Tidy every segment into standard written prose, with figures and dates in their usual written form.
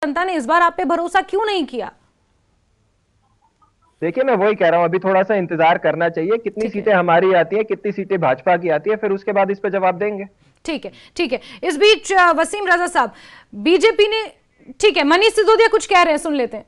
जनता ने इस बार आप पे भरोसा क्यों नहीं किया? देखिए, मैं वही कह रहा हूँ, अभी थोड़ा सा इंतजार करना चाहिए, कितनी ठीक है, सीटें हमारी आती हैं, कितनी सीटें भाजपा की आती है, फिर उसके बाद इस पे जवाब देंगे। ठीक है, ठीक है। इस बीच वसीम रजा साहब, बीजेपी ने, ठीक है, मनीष सिसोदिया कुछ कह रहे हैं, सुन लेते हैं।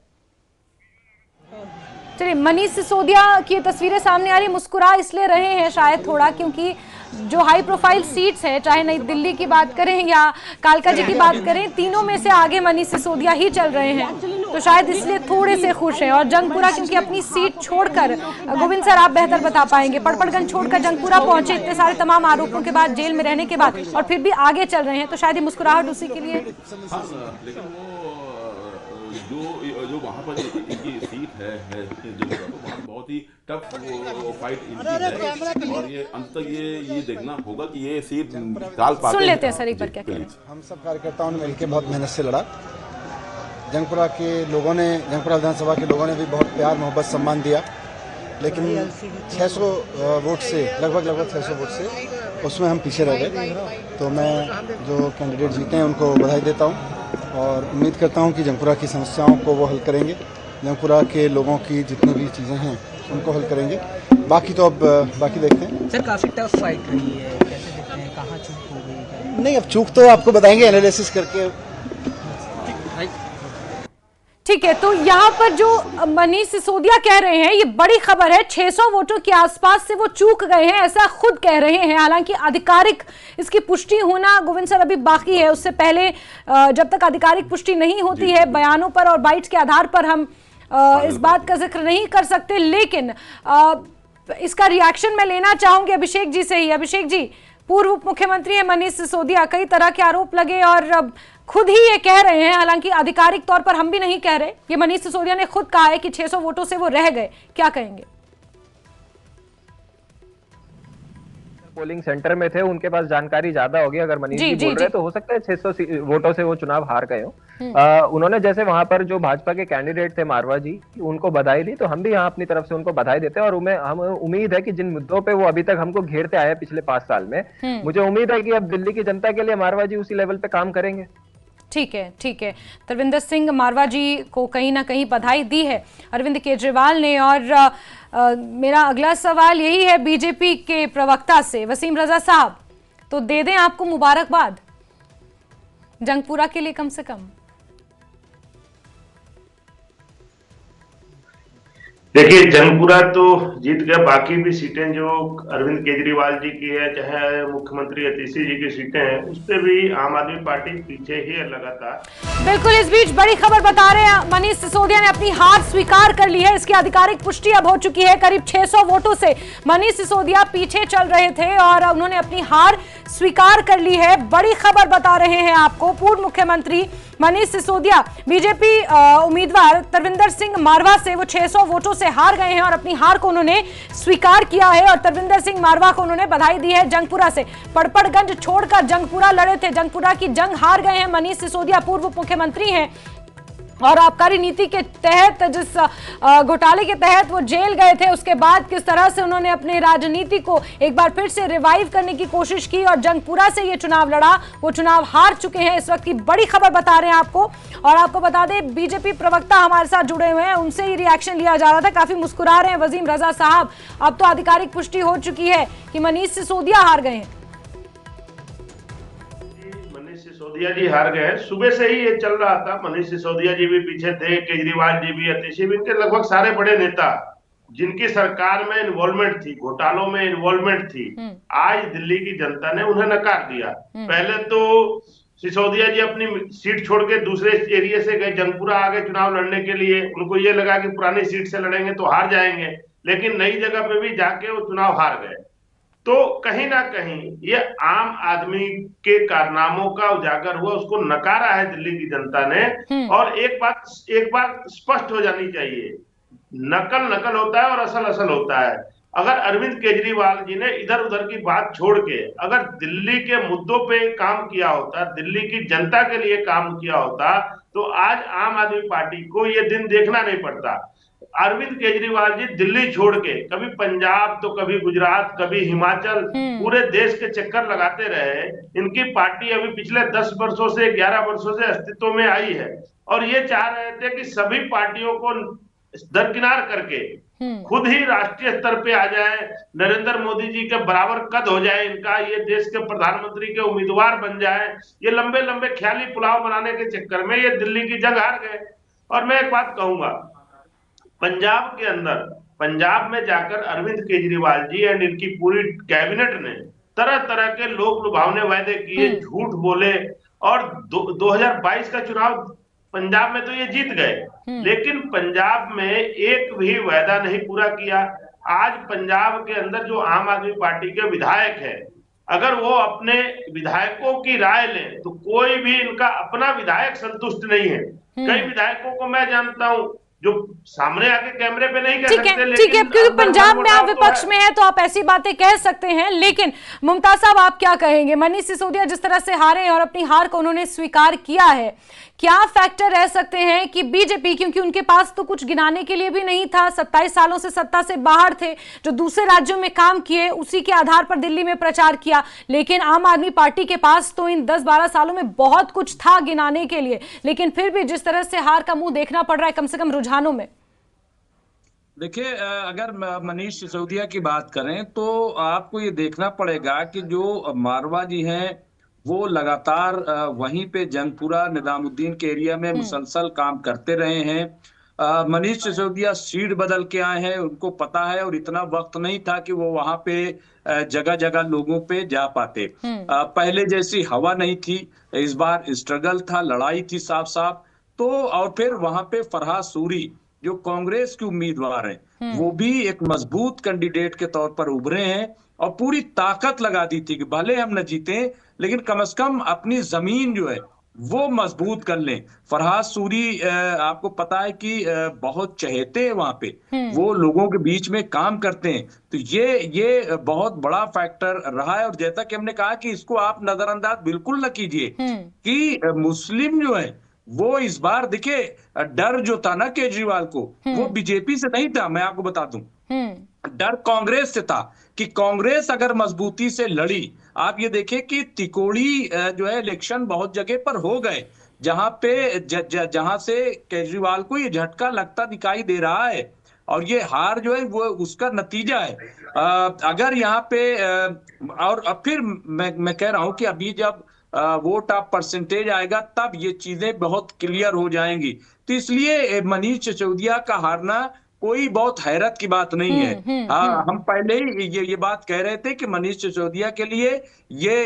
चलिए, मनीष सिसोदिया की तस्वीरें सामने आ रही, मुस्कुरा इसलिए रहे हैं शायद थोड़ा, क्योंकि जो हाई प्रोफाइल सीट्स है, चाहे नई दिल्ली की बात करें या कालका जी की बात करें, तीनों में से आगे मनीष सिसोदिया ही चल रहे हैं, तो शायद इसलिए थोड़े से खुश हैं। और जंगपुरा क्योंकि अपनी सीट छोड़कर, गोविंद सर आप बेहतर बता पाएंगे, पड़पड़गंज छोड़कर जंगपुरा पहुंचे, इतने सारे तमाम आरोपों के बाद, जेल में रहने के बाद, और फिर भी आगे चल रहे हैं, तो शायद ये मुस्कुराहट उसी के लिए। लेकिन जो वहाँ पर इनकी सीट है वहाँ बहुत ही टफ फाइट इनकी है, और ये अंत तक ये देखना होगा कि ये सीट निकाल पाते हैं। सुन लेते हैं सर एक बार क्या कहना। हम सब कार्यकर्ताओं ने मिलकर बहुत मेहनत से लड़ा। जंगपुरा के लोगों ने, जंगपुरा विधानसभा के लोगों ने भी बहुत प्यार मोहब्बत सम्मान दिया, लेकिन 600 वोट से, लगभग 600 वोट से उसमें हम पीछे रह गए। तो मैं जो कैंडिडेट जीते हैं उनको बधाई देता हूँ और उम्मीद करता हूँ कि जंगपुरा की समस्याओं को वो हल करेंगे, जंगपुरा के लोगों की जितनी भी चीज़ें हैं उनको हल करेंगे। बाकी तो अब बाकी देखते हैं। सर काफी टफ फाइट रही है, कैसे देखते हैं, कहाँ चूक हो गई? नहीं, अब चूक तो आपको बताएंगे एनालिसिस करके। ठीक है, तो यहाँ पर जो मनीष सिसोदिया कह रहे हैं, ये बड़ी खबर है, 600 वोटों के आसपास से वो चूक गए हैं, ऐसा खुद कह रहे हैं। हालांकि आधिकारिक इसकी पुष्टि होना, गोविंद सर, अभी बाकी है। उससे पहले जब तक आधिकारिक पुष्टि नहीं होती है बयानों पर और बाइट्स के आधार पर, हम इस बात का जिक्र नहीं कर सकते। लेकिन इसका रिएक्शन मैं लेना चाहूंगी अभिषेक जी से ही। अभिषेक जी, पूर्व उप मुख्यमंत्री है मनीष सिसोदिया, कई तरह के आरोप लगे और खुद ही ये कह रहे हैं, हालांकि आधिकारिक तौर पर हम भी नहीं कह रहे, ये मनीष सिसोदिया ने खुद कहा है कि 600 वोटों से वो रह गए, क्या कहेंगे? पोलिंग सेंटर में थे, उनके पास जानकारी ज्यादा होगी। अगर मनीष जी बोल रहे हैं तो हो सकता है 600 वोटों से वो चुनाव हार गए हो। उन्होंने जैसे वहां पर जो भाजपा के कैंडिडेट थे मारवा जी, उनको बधाई दी, तो हम भी यहाँ अपनी तरफ से उनको बधाई देते हैं। और हम उम्मीद है कि जिन मुद्दों पे वो अभी तक हमको घेरते आए पिछले 5 साल में, मुझे उम्मीद है कि अब दिल्ली की जनता के लिए मारवा जी उसी लेवल पे काम करेंगे। ठीक है, ठीक है। तरविंदर सिंह मारवा जी को कहीं ना कहीं बधाई दी है अरविंद केजरीवाल ने। और मेरा अगला सवाल यही है बीजेपी के प्रवक्ता से, वसीम रजा साहब, तो दे दें आपको मुबारकबाद जंगपुरा के लिए कम से कम। देखिए, जंगपुरा तो जीत गया, बाकी भी सीटें जो अरविंद केजरीवाल जी की है, चाहे मुख्यमंत्री अतिशी जी की सीटें हैं, उस पे भी आम आदमी पार्टी पीछे ही है लगातार। बिल्कुल, इस बीच बड़ी खबर बता रहे हैं, मनीष सिसोदिया ने अपनी हार स्वीकार कर ली है। इसकी आधिकारिक पुष्टि अब हो चुकी है। करीब 600 वोटों से मनीष सिसोदिया पीछे चल रहे थे और उन्होंने अपनी हार स्वीकार कर ली है। बड़ी खबर बता रहे हैं आपको, पूर्व मुख्यमंत्री मनीष सिसोदिया बीजेपी उम्मीदवार तरविंदर सिंह मारवा से वो 600 वोटों से हार गए हैं और अपनी हार को उन्होंने स्वीकार किया है। और तरविंदर सिंह मारवा को उन्होंने बधाई दी है। जंगपुरा से पड़पड़गंज छोड़कर जंगपुरा लड़े थे, जंगपुरा की जंग हार गए हैं मनीष सिसोदिया, पूर्व मुख्यमंत्री हैं। और आबकारी नीति के तहत, जिस घोटाले के तहत वो जेल गए थे, उसके बाद किस तरह से उन्होंने अपने राजनीति को एक बार फिर से रिवाइव करने की कोशिश की और जंगपुरा से ये चुनाव लड़ा, वो चुनाव हार चुके हैं। इस वक्त की बड़ी खबर बता रहे हैं आपको। और आपको बता दें, बीजेपी प्रवक्ता हमारे साथ जुड़े हुए हैं, उनसे ही रिएक्शन लिया जा रहा था। काफी मुस्कुरा रहे हैं वसीम रजा साहब। अब तो आधिकारिक पुष्टि हो चुकी है कि मनीष सिसोदिया हार गए हैं। सिसोदिया जी हार गए। सुबह से ही ये चल रहा था, मनीष सिसोदिया जी भी पीछे थे, केजरीवाल जी भी, अतिशी भी, इनके लगभग सारे बड़े नेता जिनकी सरकार में इन्वॉल्वमेंट थी, घोटालों में इन्वॉल्वमेंट थी, आज दिल्ली की जनता ने उन्हें नकार दिया। पहले तो सिसोदिया जी अपनी सीट छोड़ के दूसरे एरिया से गए, जंगपुरा आगे चुनाव लड़ने के लिए। उनको ये लगा कि पुरानी सीट से लड़ेंगे तो हार जाएंगे, लेकिन नई जगह पे भी जाके वो चुनाव हार गए। तो कहीं ना कहीं ये आम आदमी के कारनामों का उजागर हुआ, उसको नकारा है दिल्ली की जनता ने। और एक बात स्पष्ट हो जानी चाहिए, नकल नकल होता है और असल असल होता है। अगर अरविंद केजरीवाल जी ने इधर उधर की बात छोड़ के अगर दिल्ली के मुद्दों पे काम किया होता, दिल्ली की जनता के लिए काम किया होता, तो आज आम आदमी पार्टी को ये दिन देखना नहीं पड़ता। अरविंद केजरीवाल जी दिल्ली छोड़ के कभी पंजाब तो कभी गुजरात, कभी हिमाचल, पूरे देश के चक्कर लगाते रहे। इनकी पार्टी अभी पिछले 10 वर्षों से, 11 वर्षों से अस्तित्व में आई है। और ये चाह रहे थे कि सभी पार्टियों को दरकिनार करके खुद ही राष्ट्रीय स्तर पे आ जाए, नरेंद्र मोदी जी के बराबर कद हो जाए इनका, ये देश के प्रधानमंत्री के उम्मीदवार बन जाए। ये लंबे लंबे ख्याली पुलाव बनाने के चक्कर में ये दिल्ली की जंग हार गए। और मैं एक बात कहूंगा, पंजाब के अंदर, पंजाब में जाकर अरविंद केजरीवाल जी एंड इनकी पूरी कैबिनेट ने तरह तरह के लोक लुभावने वायदे किए, झूठ बोले, और 2022 का चुनाव पंजाब में तो ये जीत गए, लेकिन पंजाब में एक भी वायदा नहीं पूरा किया। आज पंजाब के अंदर जो आम आदमी पार्टी के विधायक है, अगर वो अपने विधायकों की राय लें तो कोई भी इनका अपना विधायक संतुष्ट नहीं है। कई विधायकों को मैं जानता हूं जो सामने आके कैमरे पे नहीं कह सकते, ठीक है, क्योंकि पंजाब में आप विपक्ष में है तो आप ऐसी बातें कह सकते हैं। लेकिन मुमताज साहब, आप क्या कहेंगे? मनीष सिसोदिया जिस तरह से हारे और अपनी हार को उन्होंने स्वीकार किया है, क्या फैक्टर रह सकते हैं कि बीजेपी, क्योंकि उनके पास तो कुछ गिनाने के लिए भी नहीं था, 27 सालों से सत्ता से बाहर थे, जो दूसरे राज्यों में काम किए उसी के आधार पर दिल्ली में प्रचार किया, लेकिन आम आदमी पार्टी के पास तो इन 10-12 सालों में बहुत कुछ था गिनाने के लिए, लेकिन फिर भी जिस तरह से हार का मुंह देखना पड़ रहा है, कम से कम रुझानों में। देखिए, अगर मनीष सिसोदिया की बात करें तो आपको ये देखना पड़ेगा कि जो मारवा जी हैं वो लगातार वहीं पे जंगपुरा निजामुद्दीन के एरिया में मुसलसल काम करते रहे हैं। मनीष सिसोदिया सीट बदल के आए हैं, उनको पता है, और इतना वक्त नहीं था कि वो वहां पे जगह जगह लोगों पे जा पाते। पहले जैसी हवा नहीं थी, इस बार स्ट्रगल था, लड़ाई थी साफ साफ। तो और फिर वहां पे फरहाद सूरी जो कांग्रेस के उम्मीदवार हैं, वो भी एक मजबूत कैंडिडेट के तौर पर उभरे हैं और पूरी ताकत लगा दी थी कि भले हम न जीते लेकिन कम से कम अपनी जमीन जो है वो मजबूत कर लें। फरहाद सूरी आपको पता है कि बहुत चहेते हैं वहां पे, वो लोगों के बीच में काम करते हैं, तो ये बहुत बड़ा फैक्टर रहा है। और जैसा कि हमने कहा कि इसको आप नजरअंदाज बिल्कुल न कीजिए कि मुस्लिम जो है वो इस बार, देखिए, डर जो था ना केजरीवाल को, वो बीजेपी से नहीं था, मैं आपको बता दूं, डर कांग्रेस से था कि कांग्रेस अगर मजबूती से लड़ी। आप ये देखें कि तिकोड़ी जो है इलेक्शन बहुत जगह पर हो गए जहां पे जहां से केजरीवाल को ये झटका लगता दिखाई दे रहा है, और ये हार जो है वो उसका नतीजा है। अगर यहाँ पे और अब फिर मैं कह रहा हूं कि अभी जब वोट ऑफ परसेंटेज आएगा तब ये चीजें बहुत क्लियर हो जाएंगी। तो इसलिए मनीष सिसोदिया का हारना कोई बहुत हैरत की बात नहीं है। हम पहले ही ये बात कह रहे थे कि मनीष सिसोदिया के लिए ये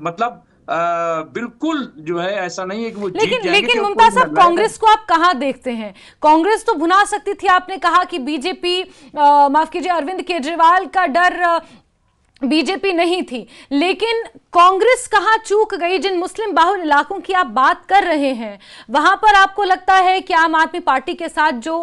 मतलब बिल्कुल जो है ऐसा नहीं है कि वो जीत जाएंगे। लेकिन मुमताज साहब, कांग्रेस को आप कहां देखते हैं? कांग्रेस तो भुना सकती थी, आपने कहा कि बीजेपी, माफ कीजिए, अरविंद केजरीवाल का डर बीजेपी नहीं थी, लेकिन कांग्रेस कहां चूक गई? जिन मुस्लिम बाहुल इलाकों की आप बात कर रहे हैं, वहां पर आपको लगता है कि आम आदमी पार्टी के साथ जो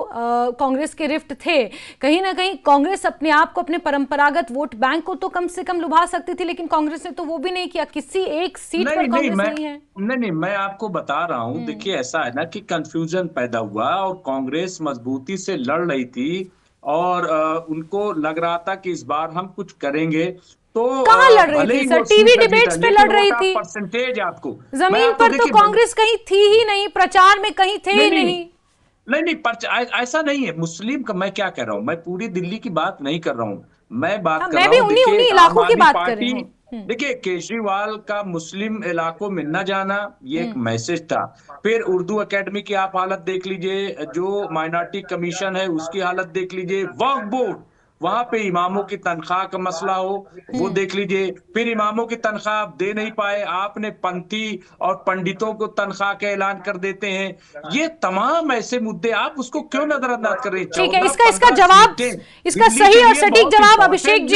कांग्रेस के रिफ्ट थे, कहीं ना कहीं कांग्रेस अपने आप को, अपने परंपरागत वोट बैंक को तो कम से कम लुभा सकती थी, लेकिन कांग्रेस ने तो वो भी नहीं किया, किसी एक सीट पर कांग्रेस नहीं है। नहीं, मैं आपको बता रहा हूं, देखिए ऐसा है ना कि कंफ्यूजन पैदा हुआ और कांग्रेस मजबूती से लड़ रही थी और उनको लग रहा था कि इस बार हम कुछ करेंगे। तो कहाँ लड़ रही थी सर? टीवी डिबेट्स पे लड़ रही थी। परसेंटेज आपको जमीन पर तो कांग्रेस कहीं थी ही नहीं, प्रचार में कहीं थे ही नहीं। नहीं, ऐसा नहीं है। मुस्लिम का मैं क्या कह रहा हूँ, मैं पूरी दिल्ली की बात नहीं कर रहा हूँ, मैं बात कर रहा हूँ उन्हीं इलाकों की बात कर रही हूँ। देखिए, केजरीवाल का मुस्लिम इलाकों में न जाना ये एक मैसेज था। फिर उर्दू एकेडमी की आप हालत देख लीजिए, जो माइनॉरिटी कमीशन है उसकी हालत देख लीजिए, वक्फ बोर्ड, वहां पे इमामों की तनख्वाह का मसला हो वो देख लीजिए। फिर इमामों की तनख्वाह आप दे नहीं पाए, आपने पंथी और पंडितों को तनख्वाह का ऐलान कर देते हैं। ये तमाम ऐसे मुद्दे, आप उसको क्यों नजरअंदाज कर रहे हैं? ठीक है, इसका जवाब, इसका सही और सटीक जवाब अभिषेक जी